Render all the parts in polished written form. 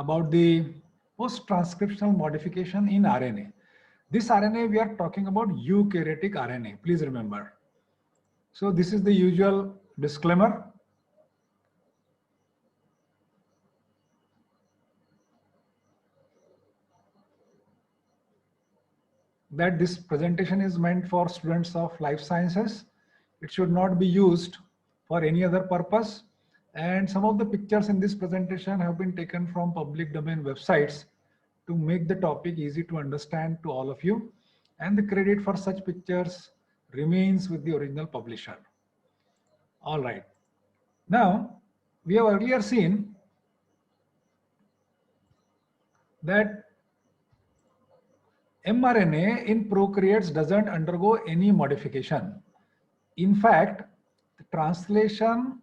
about the post-transcriptional modification in RNA. This RNA, we are talking about eukaryotic RNA, please remember. So this is the usual disclaimer. That this presentation is meant for students of life sciences. It should not be used for any other purpose. And some of the pictures in this presentation have been taken from public domain websites to make the topic easy to understand to all of you. And the credit for such pictures remains with the original publisher. All right. Now, we have earlier seen that mRNA in prokaryotes doesn't undergo any modification. In fact, the translation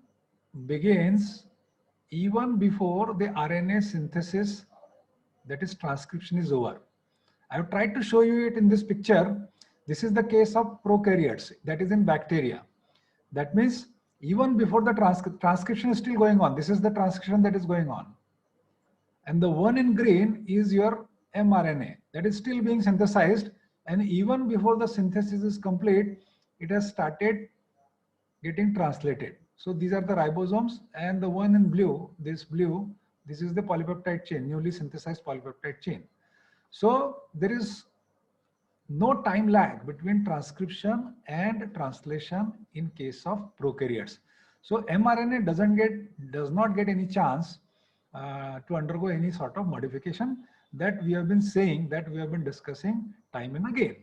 begins even before the RNA synthesis, that is transcription, is over. I have tried to show you it in this picture. This is the case of prokaryotes, that is in bacteria. That means even before the transcription is still going on. This is the transcription that is going on. And the one in green is your mRNA that is still being synthesized, and even before the synthesis is complete, it has started getting translated. So these are the ribosomes, and the one in blue, this is the polypeptide chain, newly synthesized polypeptide chain. So there is no time lag between transcription and translation in case of prokaryotes. So mRNA does not get any chance to undergo any sort of modification that we have been saying, that we have been discussing time and again.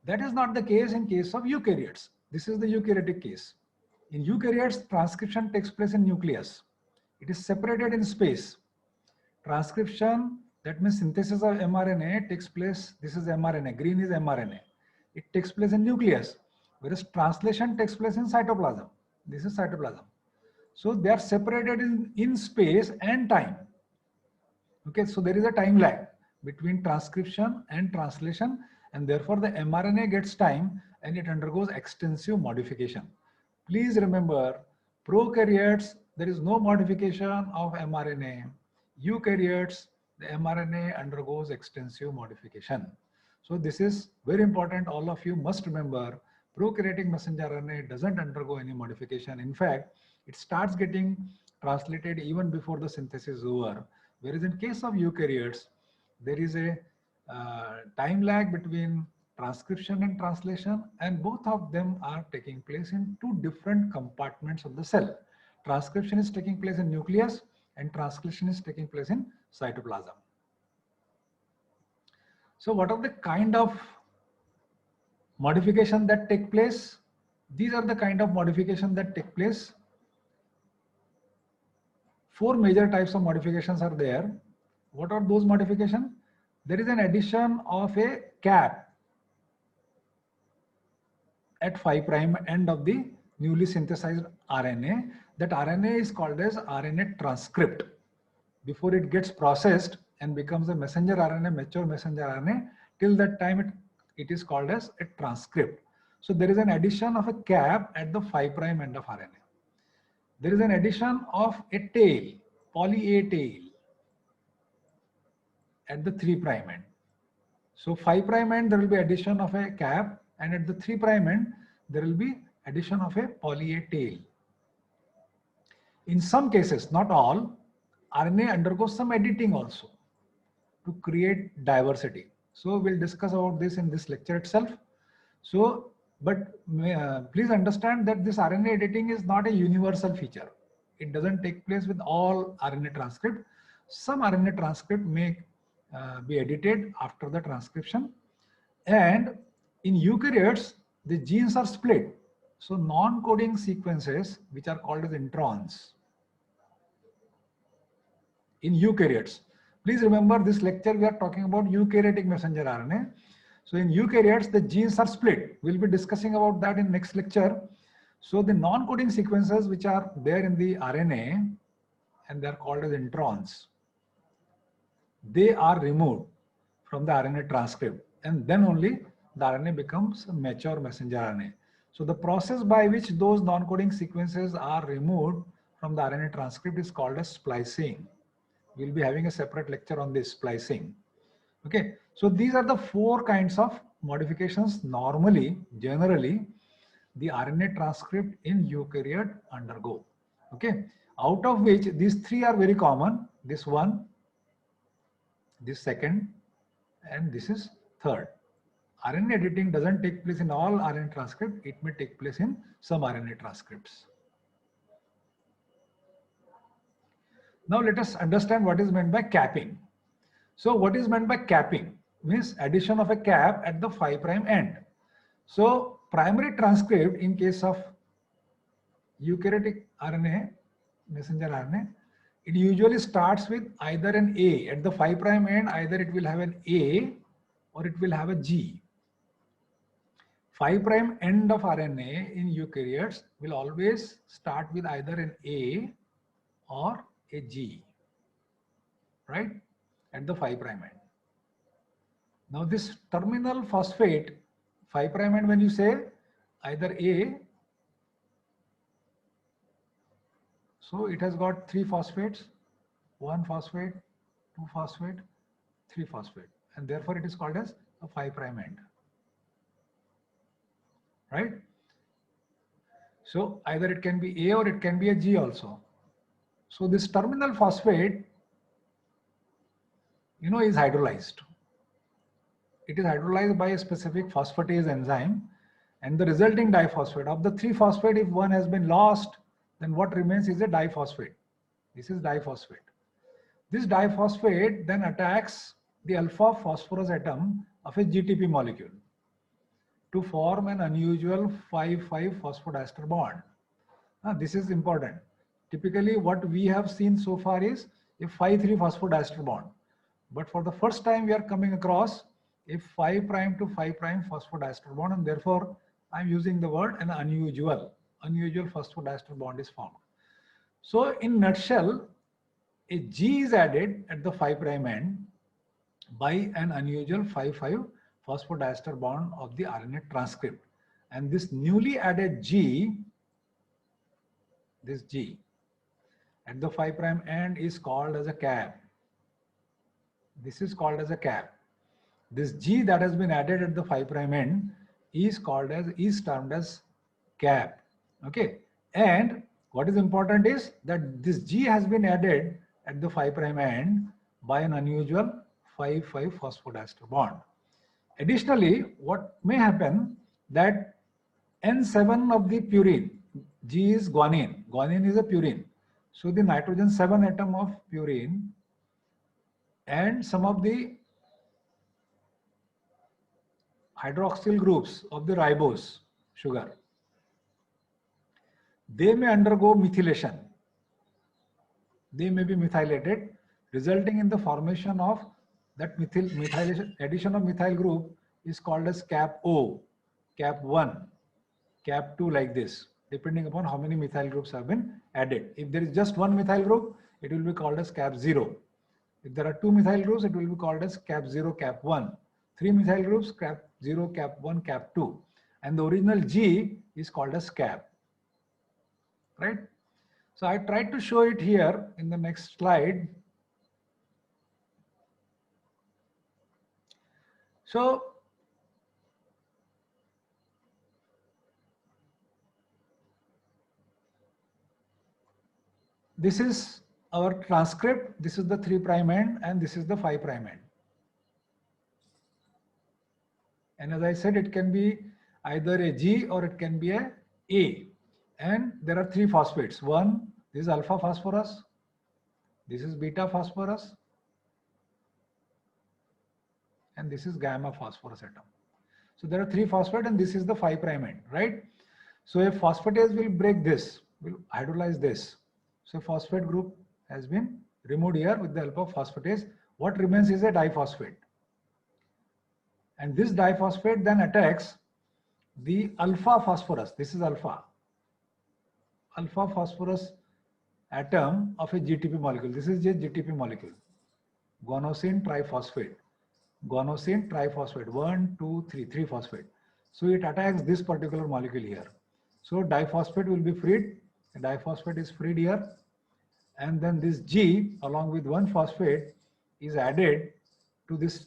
That is not the case in case of eukaryotes. This is the eukaryotic case. In eukaryotes, transcription takes place in nucleus. It is separated in space. Transcription, that means synthesis of mRNA, takes place, this is mRNA, green is mRNA. It takes place in nucleus, whereas translation takes place in cytoplasm. This is cytoplasm. So they are separated in space and time. Okay, so there is a time lag between transcription and translation, and therefore the mRNA gets time and it undergoes extensive modification. Please remember, prokaryotes, there is no modification of mRNA. Eukaryotes, the mRNA undergoes extensive modification. So this is very important. All of you must remember, prokaryotic messenger RNA doesn't undergo any modification. In fact, it starts getting translated even before the synthesis is over. Whereas in case of eukaryotes, there is a time lag between transcription and translation, and both of them are taking place in two different compartments of the cell. Transcription is taking place in nucleus and translation is taking place in cytoplasm. So what are the kind of modification that take place? These are the kind of modification that take place. Four major types of modifications are there. What are those modifications? There is an addition of a cap at 5' end of the newly synthesized RNA. That RNA is called as RNA transcript. Before it gets processed and becomes a messenger RNA, mature messenger RNA, till that time it is called as a transcript. So there is an addition of a cap at the 5' end of RNA. There is an addition of a tail, poly A tail, at the 3' end. So 5' end there will be addition of a cap, and at the 3' end there will be addition of a poly A tail. In some cases, not all, RNA undergoes some editing also to create diversity. So we'll discuss about this in this lecture itself. So, but please understand that this RNA editing is not a universal feature. It doesn't take place with all RNA transcript. Some RNA transcript may be edited after the transcription. And in eukaryotes, the genes are split. So non-coding sequences, which are called as introns, in eukaryotes. Please remember, this lecture we are talking about eukaryotic messenger RNA. So in eukaryotes, the genes are split. We'll be discussing about that in next lecture. So the non-coding sequences which are there in the RNA, and they are called as introns, they are removed from the RNA transcript, and then only the RNA becomes a mature messenger RNA. So the process by which those non-coding sequences are removed from the RNA transcript is called as splicing. We'll be having a separate lecture on this splicing. Okay, so these are the 4 kinds of modifications normally, generally, the RNA transcript in eukaryote undergo. Okay, out of which these 3 are very common. This one, this second, and this is third. RNA editing doesn't take place in all RNA transcript. It may take place in some RNA transcripts. Now let us understand what is meant by capping. So what is meant by capping? Means addition of a cap at the 5' end. So primary transcript in case of eukaryotic RNA, messenger RNA, it usually starts with either an A at the 5' end, either it will have an A or it will have a G. 5' end of RNA in eukaryotes will always start with either an A or a G, right, at the 5' end. Now this terminal phosphate, 5' end, when you say either A, so it has got 3 phosphates, 1 phosphate, 2 phosphate, 3 phosphate, and therefore it is called as a 5' end, right? So either it can be A or it can be a G also. So this terminal phosphate, is hydrolyzed. It is hydrolyzed by a specific phosphatase enzyme, and the resulting diphosphate of the 3 phosphate, if one has been lost, then what remains is a diphosphate. This is diphosphate. This diphosphate then attacks the alpha phosphorus atom of a GTP molecule to form an unusual 5,5 phosphodiester bond. Now, this is important. Typically, what we have seen so far is a 5,3 phosphodiester bond. But for the first time, we are coming across a 5' to 5' phosphodiester bond, and therefore I'm using the word an unusual phosphodiester bond is formed. So in nutshell, a G is added at the 5' end by an unusual 5,5 phosphodiester bond of the RNA transcript, and this newly added G, this G at the 5' end is called as a cap. This is called as a cap. This G that has been added at the 5' end is termed as cap. Okay, and what is important is that this G has been added at the 5' end by an unusual 5,5 phosphodiester bond. Additionally, what may happen that N7 of the purine, G is guanine. Guanine is a purine. So the nitrogen 7 atom of purine and some of the hydroxyl groups of the ribose sugar, they may undergo methylation. They may be methylated, resulting in the formation of that methylation. Addition of methyl group is called as cap O, cap 1, cap 2, like this, depending upon how many methyl groups have been added. If there is just one methyl group, it will be called as cap 0. If there are 2 methyl groups, it will be called as cap 0, cap 1. 3 methyl groups, cap 0, cap 1, cap 2. And the original G is called as cap, right? So I tried to show it here in the next slide. So this is our transcript. This is the 3' end and this is the 5' end. And as I said, it can be either a G or it can be a A. And there are 3 phosphates. One, this is alpha phosphorus. This is beta phosphorus. And this is gamma phosphorus atom. So there are 3 phosphate and this is the 5' end, right? So a phosphatase will break this, will hydrolyze this. So phosphate group has been removed here with the help of phosphatase. What remains is a diphosphate. And this diphosphate then attacks the alpha phosphorus. This is alpha phosphorus atom of a GTP molecule. This is a GTP molecule, guanosine triphosphate. Guanosine triphosphate, 1, 2, 3, 3 phosphate. So it attacks this particular molecule here. So diphosphate will be freed. The diphosphate is freed here, and then this G along with one phosphate is added to this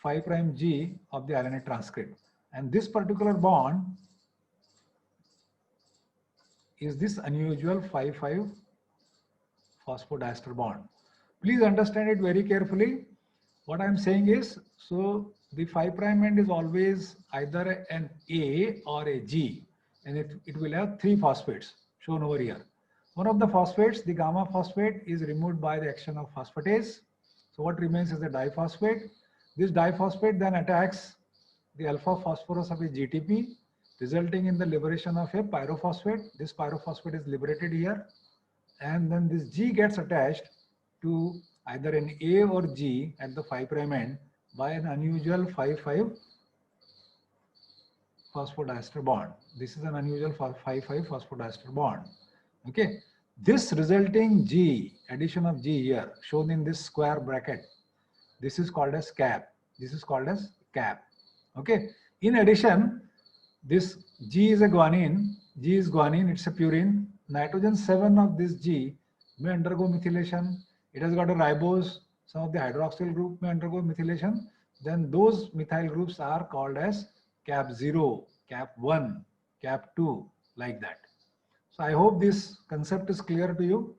5' G of the RNA transcript. And this particular bond is this unusual 5,5 phosphodiester bond. Please understand it very carefully. What I'm saying is, so the 5' end is always either an A or a G, and it will have 3 phosphates shown over here. One of the phosphates, the gamma phosphate, is removed by the action of phosphatase. So what remains is the diphosphate. This diphosphate then attacks the alpha phosphorus of a GTP, resulting in the liberation of a pyrophosphate. This pyrophosphate is liberated here, and then this G gets attached to either an A or G at the 5' end by an unusual 5,5 phosphodiester bond. This is an unusual 5,5 phosphodiester bond. Okay, this resulting G, addition of G here, shown in this square bracket, this is called as cap. This is called as cap. Okay, in addition, this G is a guanine. G is guanine, it's a purine. Nitrogen 7 of this G may undergo methylation. It has got a ribose. Some of the hydroxyl group may undergo methylation. Then those methyl groups are called as cap 0, cap 1, cap 2, like that. So I hope this concept is clear to you.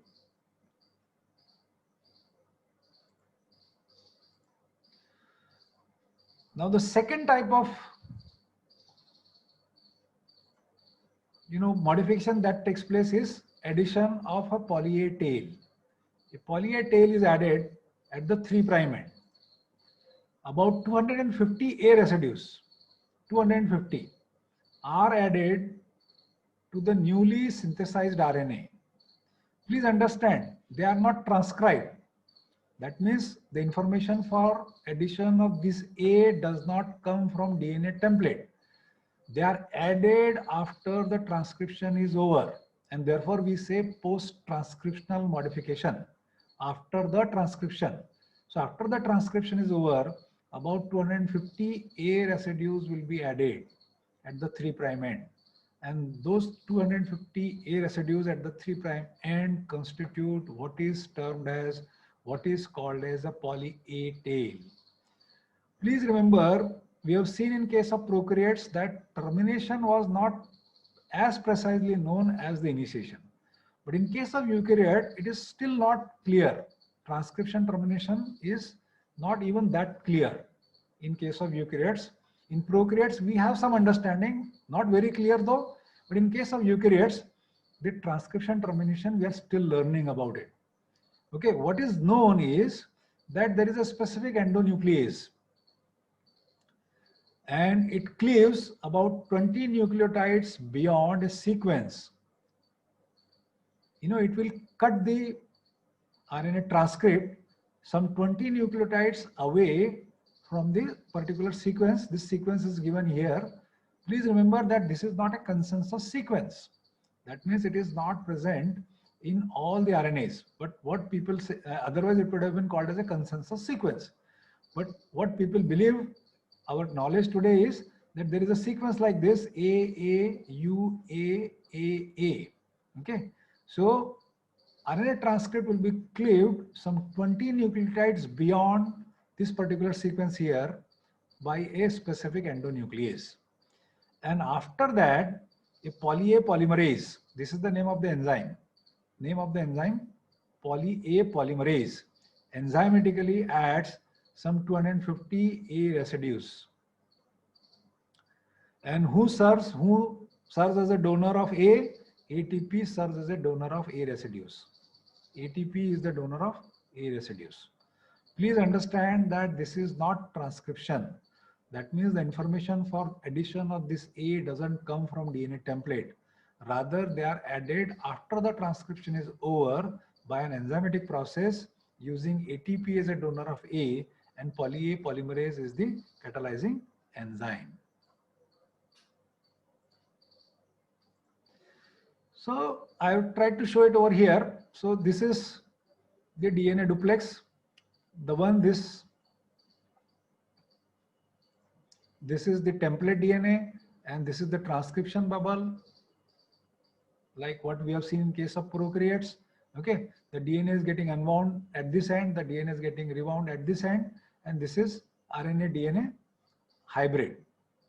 Now the second type of modification that takes place is addition of a poly A tail. A poly A tail is added at the 3' end. About 250 A residues, 250, are added to the newly synthesized RNA. Please understand, they are not transcribed. That means the information for addition of this A does not come from DNA template. They are added after the transcription is over, and therefore we say post-transcriptional modification, after the transcription. So after the transcription is over, about 250 A residues will be added at the 3' end, and those 250 A residues at the 3' end constitute what is called as a poly A tail. Please remember, we have seen in case of prokaryotes that termination was not as precisely known as the initiation. But in case of eukaryote, it is still not clear. Transcription termination is not even that clear in case of eukaryotes. In prokaryotes, we have some understanding, not very clear though, but in case of eukaryotes, the transcription termination, we are still learning about it. Okay, what is known is that there is a specific endonuclease, and it cleaves about 20 nucleotides beyond a sequence. It will cut the RNA transcript some 20 nucleotides away from the particular sequence. This sequence is given here. Please remember that this is not a consensus sequence. That means it is not present in all the RNAs. But what people say, otherwise it would have been called as a consensus sequence. But what people believe, our knowledge today is that there is a sequence like this: A, U, A. Okay. So RNA transcript will be cleaved some 20 nucleotides beyond this particular sequence here by a specific endonuclease. And after that, a poly A polymerase, this is the name of the enzyme. Name of the enzyme, poly A polymerase, enzymatically adds some 250 A residues. And who serves as a donor of A? ATP serves as a donor of A residues. ATP is the donor of A residues. Please understand that this is not transcription. That means the information for addition of this A doesn't come from DNA template. Rather, they are added after the transcription is over by an enzymatic process using ATP as a donor of A, and poly A polymerase is the catalyzing enzyme. So I have tried to show it over here. So this is the DNA duplex. The one this is the template DNA, and this is the transcription bubble, like what we have seen in case of prokaryotes. Okay, the DNA is getting unwound at this end, the DNA is getting rewound at this end, and this is RNA DNA hybrid.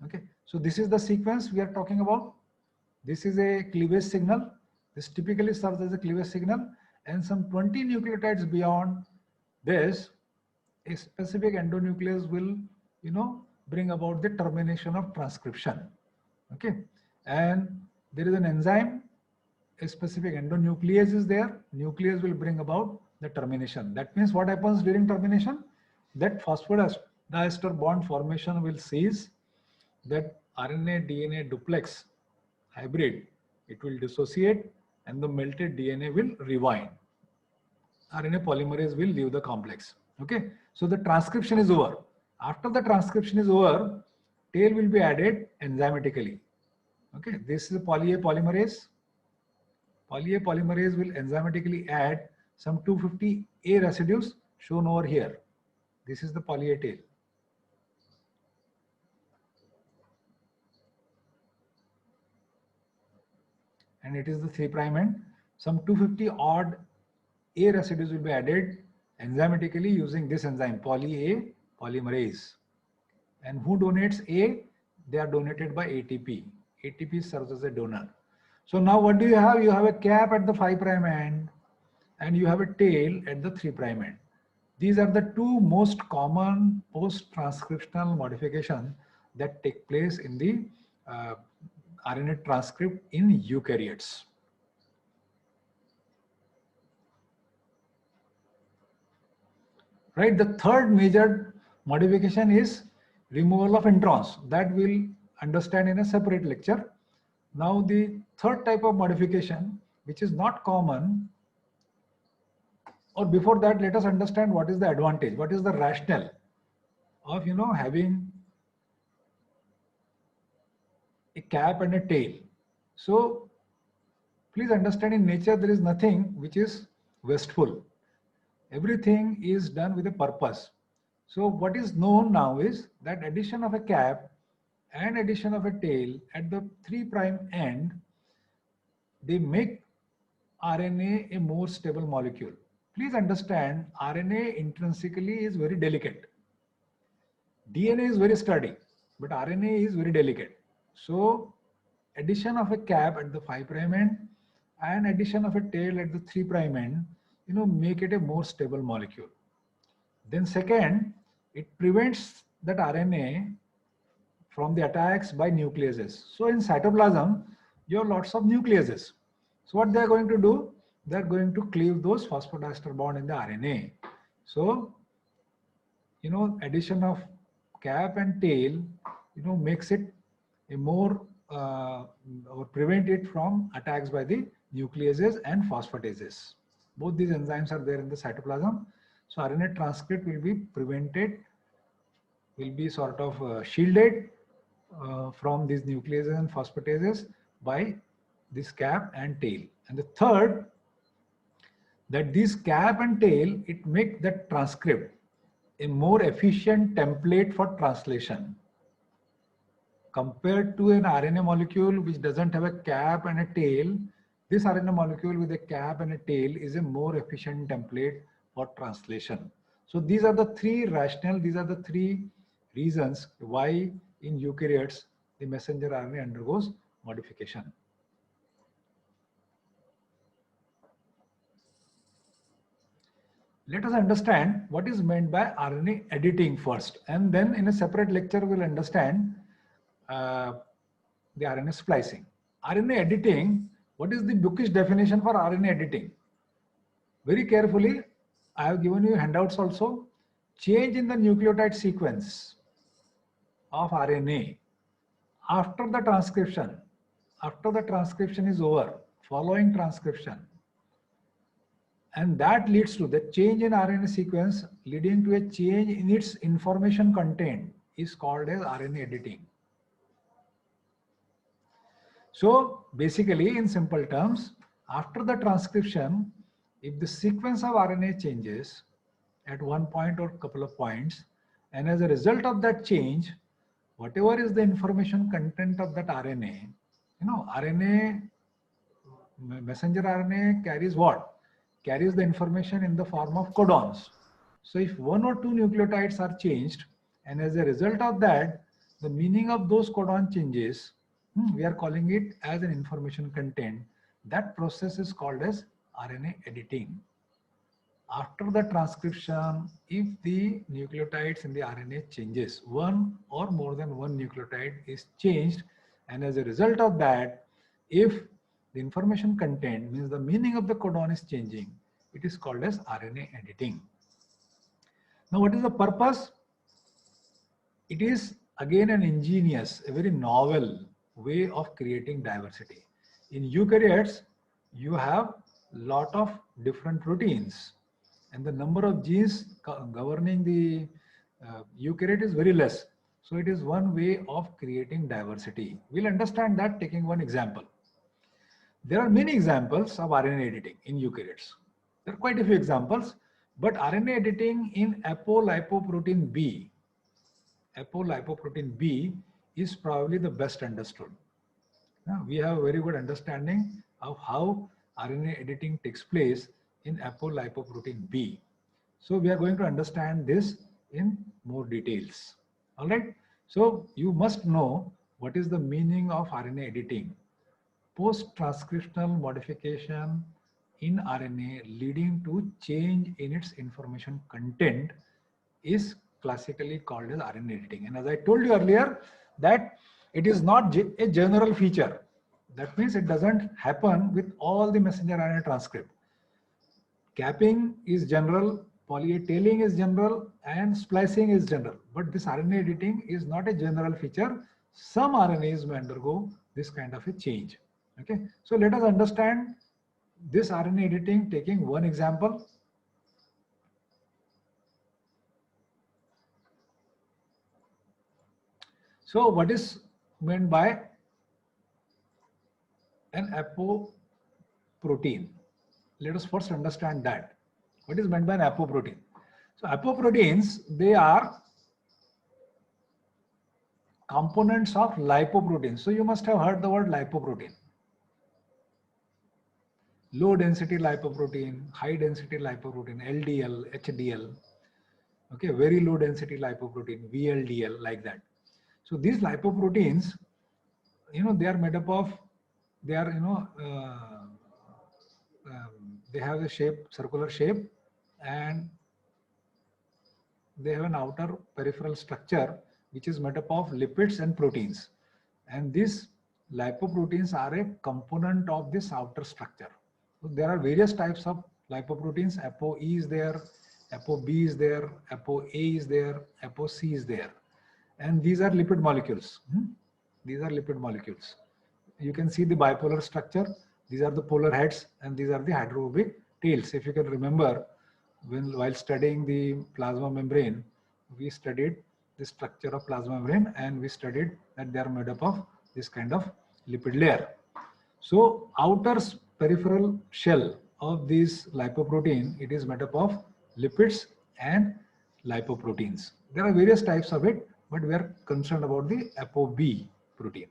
Okay, so this is the sequence we are talking about. This is a cleavage signal. This typically serves as a cleavage signal, and some 20 nucleotides beyond this, a specific endonuclease will, bring about the termination of transcription. Okay, and there is an enzyme, a specific endonuclease is there. Nuclease will bring about the termination. That means what happens during termination? That phosphodiester bond formation will cease. That RNA DNA duplex hybrid, it will dissociate, and the melted DNA will rewind. RNA polymerase will leave the complex. Okay, so the transcription is over. After the transcription is over, tail will be added enzymatically. Okay, this is poly A polymerase. Poly A polymerase will enzymatically add some 250 A residues shown over here. This is the poly A tail. And it is the 3' end. Some 250 odd A residues will be added enzymatically using this enzyme, poly A polymerase. And who donates A? They are donated by ATP. ATP serves as a donor. So now what do you have? You have a cap at the 5' end and you have a tail at the 3' end. These are the two most common post-transcriptional modifications that take place in the RNA transcript in eukaryotes. Right, the third major modification is removal of introns. That we'll understand in a separate lecture. Now the third type of modification, which is not common, or before that, let us understand what is the advantage, what is the rationale of having a cap and a tail. So please understand, in nature there is nothing which is wasteful. Everything is done with a purpose. So what is known now is that addition of a cap and addition of a tail at the 3' end, they make RNA a more stable molecule. Please understand, RNA intrinsically is very delicate. DNA is very sturdy, but RNA is very delicate. So addition of a cap at the 5' end and addition of a tail at the 3' end, make it a more stable molecule. Then second, it prevents that RNA from the attacks by nucleases. So in cytoplasm, you have lots of nucleases. So what they are going to do? They are going to cleave those phosphodiester bond in the RNA. So, addition of cap and tail, makes it a more or prevent it from attacks by the nucleases and phosphatases. Both these enzymes are there in the cytoplasm. So RNA transcript will be prevented, will be sort of shielded from these nucleases and phosphatases by this cap and tail. And the third, that this cap and tail, it make that transcript a more efficient template for translation. Compared to an RNA molecule which doesn't have a cap and a tail, this RNA molecule with a cap and a tail is a more efficient template for translation. So these are the three rationale, these are the three reasons why in eukaryotes the messenger RNA undergoes modification. Let us understand what is meant by RNA editing first, and then in a separate lecture we'll understand the RNA splicing. RNA editing, what is the bookish definition for RNA editing? Very carefully, I have given you handouts also. Change in the nucleotide sequence of RNA after the transcription is over, following transcription. And that leads to the change in RNA sequence leading to a change in its information content is called as RNA editing. So basically, in simple terms, after the transcription, if the sequence of RNA changes at one point or couple of points, and as a result of that change, whatever is the information content of that RNA, RNA, messenger RNA carries what? carries the information in the form of codons. So if one or two nucleotides are changed, and as a result of that, the meaning of those codon changes, we are calling it as an information content. That process is called as RNA editing. After the transcription, if the nucleotides in the RNA changes, one or more than one nucleotide is changed, and as a result of that, if the information content means the meaning of the codon is changing, it is called as RNA editing. Now, what is the purpose? It is again an ingenious, a very novel way of creating diversity. In eukaryotes, you have lot of different proteins, and the number of genes governing the eukaryote is very less. So it is one way of creating diversity. We'll understand that taking one example. There are many examples of RNA editing in eukaryotes. There are quite a few examples, but RNA editing in apolipoprotein B, apolipoprotein B is probably the best understood. Now, we have a very good understanding of how RNA editing takes place in apolipoprotein B. So we are going to understand this in more details. All right. So you must know what is the meaning of RNA editing. Post-transcriptional modification in RNA leading to change in its information content is classically called as RNA editing. And as I told you earlier, that it is not a general feature. That means it doesn't happen with all the messenger RNA transcript. Capping is general, poly-A tailing is general, and splicing is general. But this RNA editing is not a general feature. Some RNAs may undergo this kind of a change. Okay, so let us understand this RNA editing taking one example. So what is meant by an apoprotein? Let us first understand that. What is meant by an apoprotein? So apoproteins, they are components of lipoprotein. So you must have heard the word lipoprotein. Low density lipoprotein, high density lipoprotein, LDL, HDL. Okay, very low density lipoprotein, VLDL, like that. So these lipoproteins, they are made up of, they are, they have a shape, circular shape, and they have an outer peripheral structure which is made up of lipids and proteins. And these lipoproteins are a component of this outer structure. So there are various types of lipoproteins. ApoE is there, ApoB is there, ApoA is there, ApoC is there. And these are lipid molecules. These are lipid molecules. You can see the bipolar structure. These are the polar heads, and these are the hydrophobic tails. If you can remember, while studying the plasma membrane, we studied the structure of plasma membrane, and we studied that they are made up of this kind of lipid layer. So outer peripheral shell of this lipoprotein, it is made up of lipids and lipoproteins. There are various types of it, but we are concerned about the ApoB protein.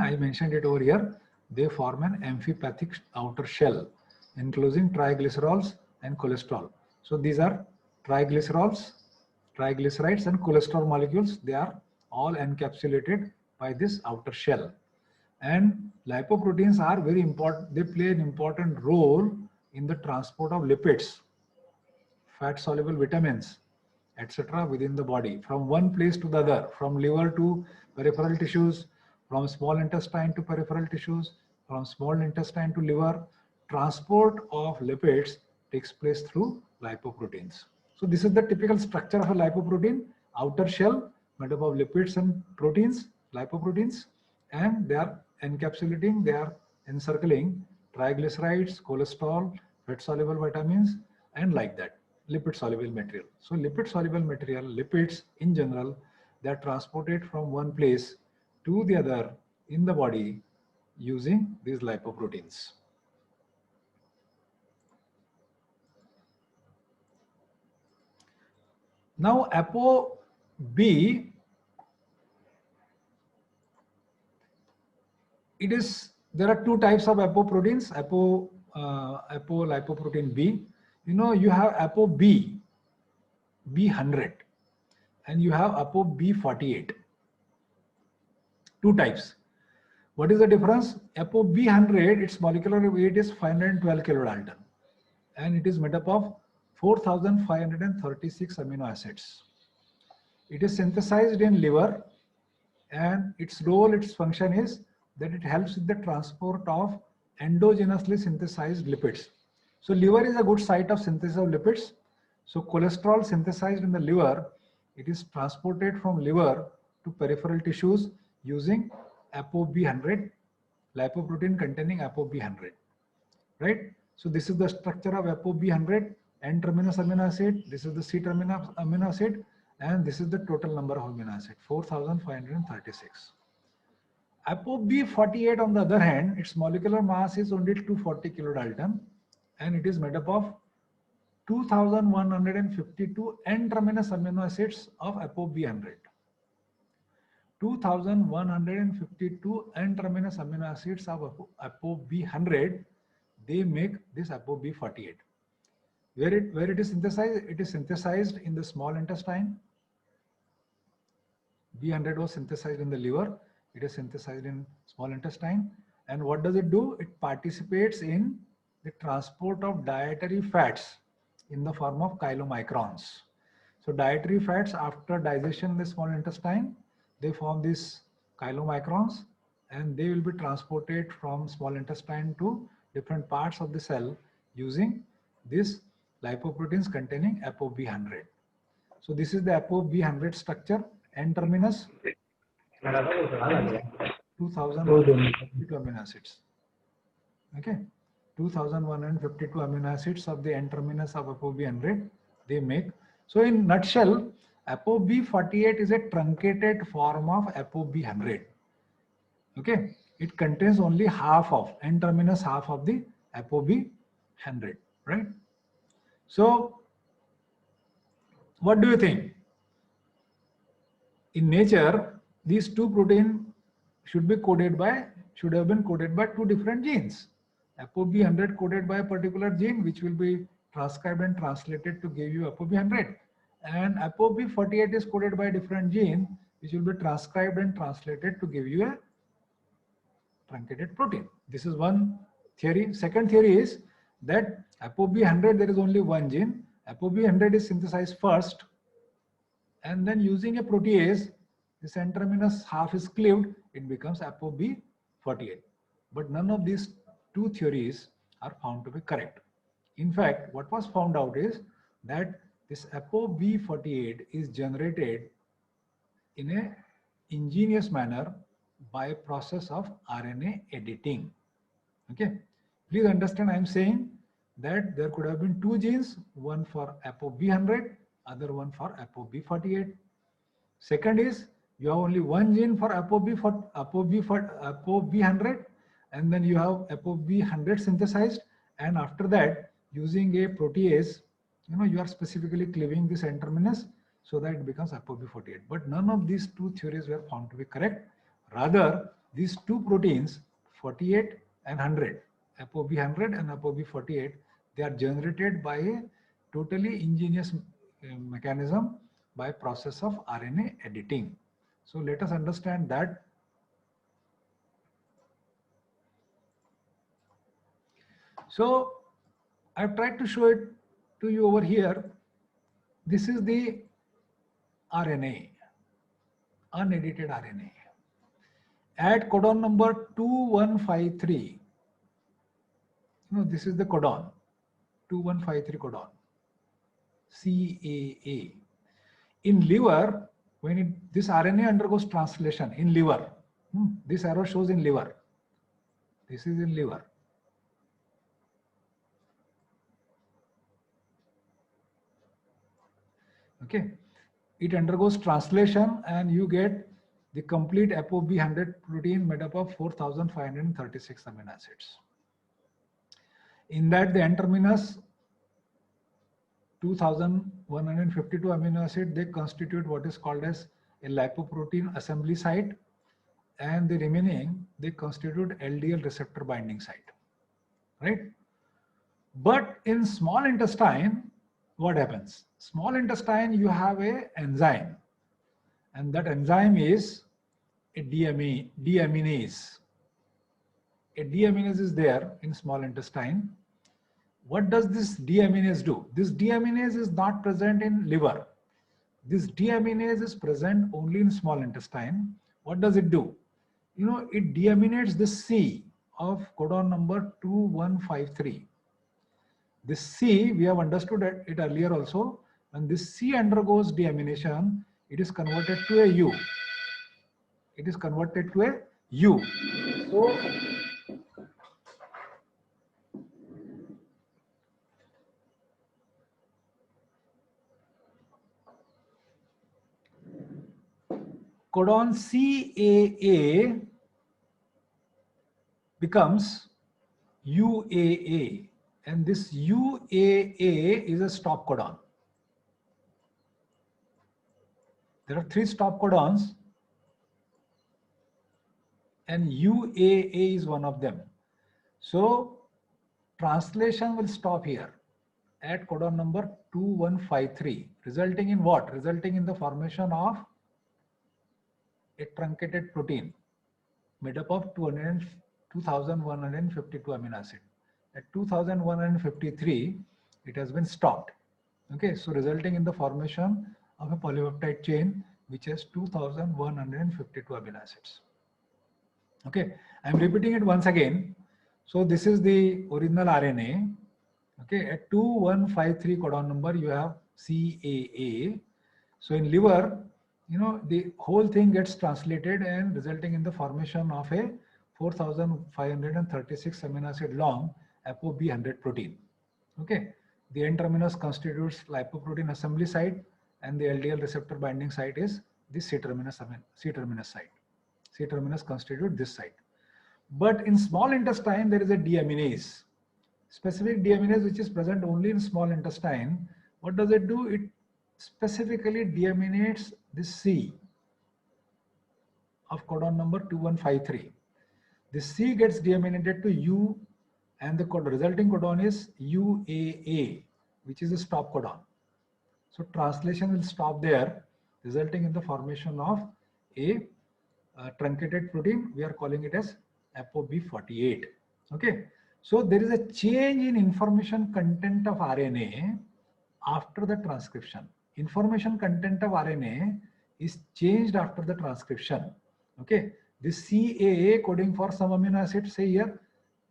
I mentioned it over here. They form an amphipathic outer shell enclosing triglycerols and cholesterol. So these are triglycerols, triglycerides and cholesterol molecules. They are all encapsulated by this outer shell. And lipoproteins are very important. They play an important role in the transport of lipids, fat soluble vitamins, etc. within the body from one place to the other, from liver to peripheral tissues, from small intestine to peripheral tissues, from small intestine to liver. Transport of lipids takes place through lipoproteins. So this is the typical structure of a lipoprotein: outer shell made up of lipids and proteins, lipoproteins, and they are encapsulating, they are encircling triglycerides, cholesterol, fat soluble vitamins, and like that, lipid soluble material. So lipid soluble material, lipids in general, they are transported from one place to the other in the body using these lipoproteins. Now ApoB, there are two types of apoproteins, apolipoprotein B. You know, you have ApoB, B100, and you have ApoB48. Two types. What is the difference? ApoB100, its molecular weight is 512 kilodalton, and it is made up of 4,536 amino acids. It is synthesized in liver, and its role, its function is that it helps with the transport of endogenously synthesized lipids. So liver is a good site of synthesis of lipids. So cholesterol synthesized in the liver, it is transported from liver to peripheral tissues using ApoB100, lipoprotein containing ApoB100, right? So this is the structure of ApoB100, N-terminus amino acid, this is the C-terminus amino acid, and this is the total number of amino acid, 4,536. ApoB48 on the other hand, its molecular mass is only 240 kilodalton, and it is made up of 2,152 N-terminus amino acids of ApoB100. 2,152 N-terminus amino acids of ApoB100, they make this ApoB48. Where it is synthesized? It is synthesized in the small intestine. B100 was synthesized in the liver. It is synthesized in small intestine. And what does it do? It participates in the transport of dietary fats in the form of chylomicrons. So dietary fats, after digestion in the small intestine, they form these chylomicrons, and they will be transported from small intestine to different parts of the cell using this lipoproteins containing ApoB100. So this is the ApoB100 structure, N-terminus, 2,152 amino acids. Okay, 2,152 amino acids of the N-terminus of ApoB100 they make. So in nutshell, ApoB48 is a truncated form of ApoB100. Okay, it contains only half of N-terminus, half of the ApoB100, right? So what do you think? In nature, these two proteins should have been coded by two different genes. ApoB100 coded by a particular gene, which will be transcribed and translated to give you ApoB100. And ApoB48 is coded by a different gene, which will be transcribed and translated to give you a truncated protein. This is one theory. Second theory is that ApoB100, there is only one gene. ApoB100 is synthesized first, and then using a protease, this N-terminus half is cleaved, it becomes ApoB48. But none of these two theories are found to be correct. In fact, what was found out is that this ApoB48 is generated in a ingenious manner by a process of RNA editing. Okay, please understand, I am saying that there could have been two genes, one for ApoB100, other one for ApoB48. Second is you have only one gene for ApoB100, and then you have ApoB100 synthesized, and after that using a protease, you are specifically cleaving this N-terminus so that it becomes ApoB48. But none of these two theories were found to be correct. Rather, these two proteins, 48 and 100, ApoB100 and ApoB48, they are generated by a totally ingenious mechanism by process of RNA editing. So let us understand that. So I've tried to show it to you over here. This is the RNA, unedited RNA. At codon number 2153, this is the codon, 2153 codon, CAA. In liver, when this RNA undergoes translation in liver, this arrow shows in liver. This is in liver. Okay, it undergoes translation and you get the complete ApoB100 protein made up of 4,536 amino acids. In that, the N-terminus 2,152 amino acid, they constitute what is called as a lipoprotein assembly site, and the remaining, they constitute LDL receptor binding site, right? But in small intestine, what happens? Small intestine, you have a enzyme, and that enzyme is a deaminase. A deaminase is there in small intestine. What does this deaminase do? This deaminase is not present in liver. This deaminase is present only in small intestine. What does it do? You know, it deaminates the C of codon number 2153. This C, we have understood it earlier also. When this C undergoes deamination, it is converted to a U. It is converted to a U. So, codon CAA becomes UAA, and this UAA is a stop codon. There are 3 stop codons, and UAA is one of them. So translation will stop here at codon number 2153, resulting in what? Resulting in the formation of a truncated protein made up of 2152 amino acid. At 2153, it has been stopped. Okay, so resulting in the formation of a polypeptide chain which has 2152 amino acids. Okay, I'm repeating it once again. So this is the original RNA. Okay, at 2153 codon number, you have CAA. So in liver, you know, the whole thing gets translated and resulting in the formation of a 4536 amino acid long ApoB100 protein. Okay, the N terminus constitutes lipoprotein assembly site, and the LDL receptor binding site is the C terminus site. C terminus constitute this site. But in small intestine, there is a deaminase, specific deaminase which is present only in small intestine. What does it do? It specifically deaminates this C of codon number 2153. This C gets deaminated to U, and the resulting codon is UAA, which is a stop codon. So translation will stop there, resulting in the formation of a truncated protein. We are calling it as ApoB48. Okay, so there is a change in information content of RNA after the transcription. Information content of RNA is changed after the transcription. Okay, this CAA coding for some amino acid, say here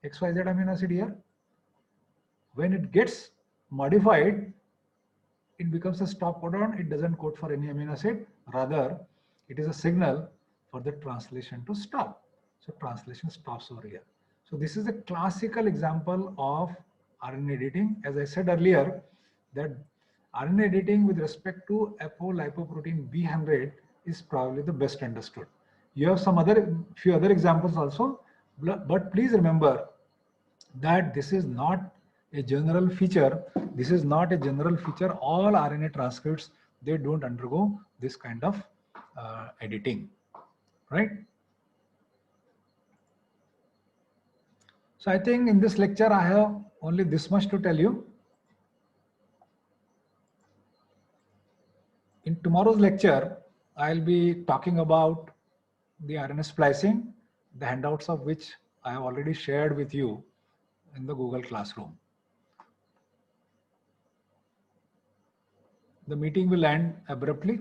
XYZ amino acid here, when it gets modified, it becomes a stop codon. It doesn't code for any amino acid, rather it is a signal for the translation to stop. So translation stops over here. So this is a classical example of RNA editing. As I said earlier, that RNA editing with respect to apolipoprotein B100 is probably the best understood. You have some few other examples also, but please remember that this is not a general feature. This is not a general feature. All RNA transcripts, they don't undergo this kind of editing, right? So I think in this lecture, I have only this much to tell you. In tomorrow's lecture, I'll be talking about the RNA splicing, the handouts of which I have already shared with you in the Google Classroom. The meeting will end abruptly.